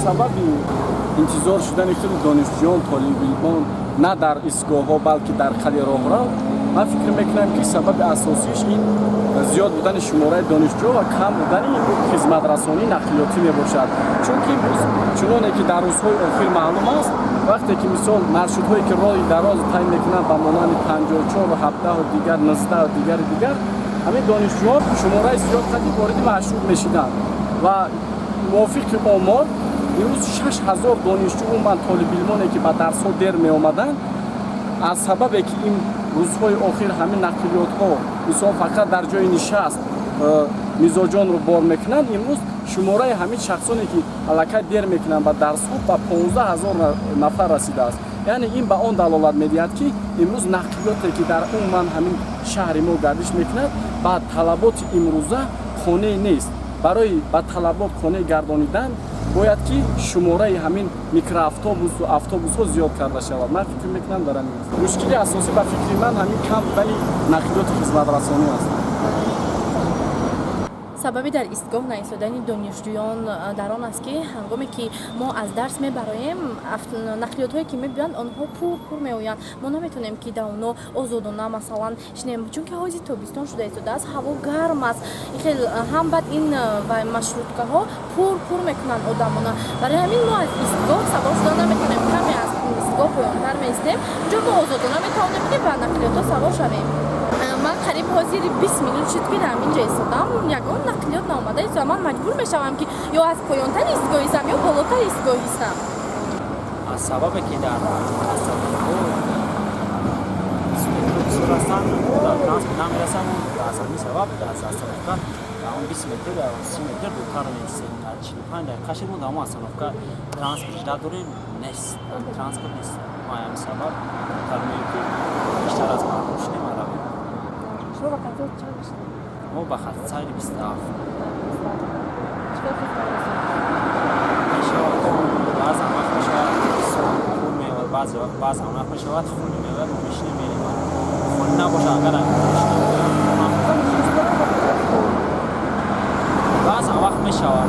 сабаби интизор шудани хеле донишҷӯён, толибилмон на дар истгоҳҳо, балки дар қали роҳрав, ман фикр мекунам ки сабаби асосиш ин зиёд будани шумораи донишҷӯ ва кам будани хизматрасонии нақлиётӣ мебошад. Чунки чуноне ки дар рӯзҳои охир маълум аст, вақте ки мисол маршрутҳое ки роҳи дароз тай мекунанд ба монанди 54, 17 дигар, 19 дигари дигар, ҳамин донишҷӯён шумораи зиёд қадри вориди маршрут мешиданд ва мувофиқи омор имрӯз 6000 донишҷӯ умуман толибилмоне ки ба дарсҳо дер меомаданд, аз сабабе ки ин рӯзҳои охир ҳамин нақлиётҳо мисол фақат дар ҷои нишаст мизоҷонро бор мекунанд, имрӯз шумораи ҳамин шахсоне ки аллакай дер мекунанд ба дарсҳо ба 15000 нафар расидааст. яъне ин ба он далолат медиҳад ки имрӯз нақлиёте ки дар умуман ҳамин шаҳри мо гардиш мекунад ба талаботи имрӯза қонеъ нест. барои ба талабот қонеъ гардонидан бояд ки шумораи ҳамин микроавтобусу автобусҳо зиёд карда шавад. ман фикр мекунам дар ҳамин аст. мушкили асосӣ ба фикри ман ҳамин кам будани нақлиёти хизматрасонӣ аст. сабаби дар истгоҳ наистодани донишҷӯён дар он аст ки ҳангоме ки мо аз дарс мебароем нақлиётҳое ки мебиёнд онҳо пур меоянд. мо наметонем ки дар онҳо озодона масалан шинем, чунки ҳози тобистон шуда истодааст, ҳаво гарм аст, хел ҳам баъд ин маршруткаҳо пур мекунанд одамона. барои ҳамин мо аз истгоҳ савор шуда наметонем, каме аз истгоҳ поёнтар меистем, ҷо мо озодона метавонем ба нақлиётҳо савор шавем. ман қариб ҳозир 20 минут шуд ки дар ин ҷо истодам, ягон нақлиёт наомада истода. ман маҷбур мешавам ки ё аз поёнтари истгоҳ истам ё болотари истгоҳ истам. аз сабабе ки дар асабиҳо сурастан дар транспорт намерасам, аз ҳамин сабаб аз остановка он 20 метр 30 метр дуртар меистем. 45 дақиқа шуд мо дар ҳамон остановка транспорт ҷида дорем, нест, транспорт нест. мо ҳамин сабаб дуртар меем ки биштар аз мардум шудем аравем. шумо ба қатор чанд шудем? мо ба хати сайри 27. чикор кардем? мешавад баъзан вақт мешавад хун мевад, баъзан вақт мешавад хуни мевад, мо мешинем мерем. хуни набошад агар баъзан вақт мешавад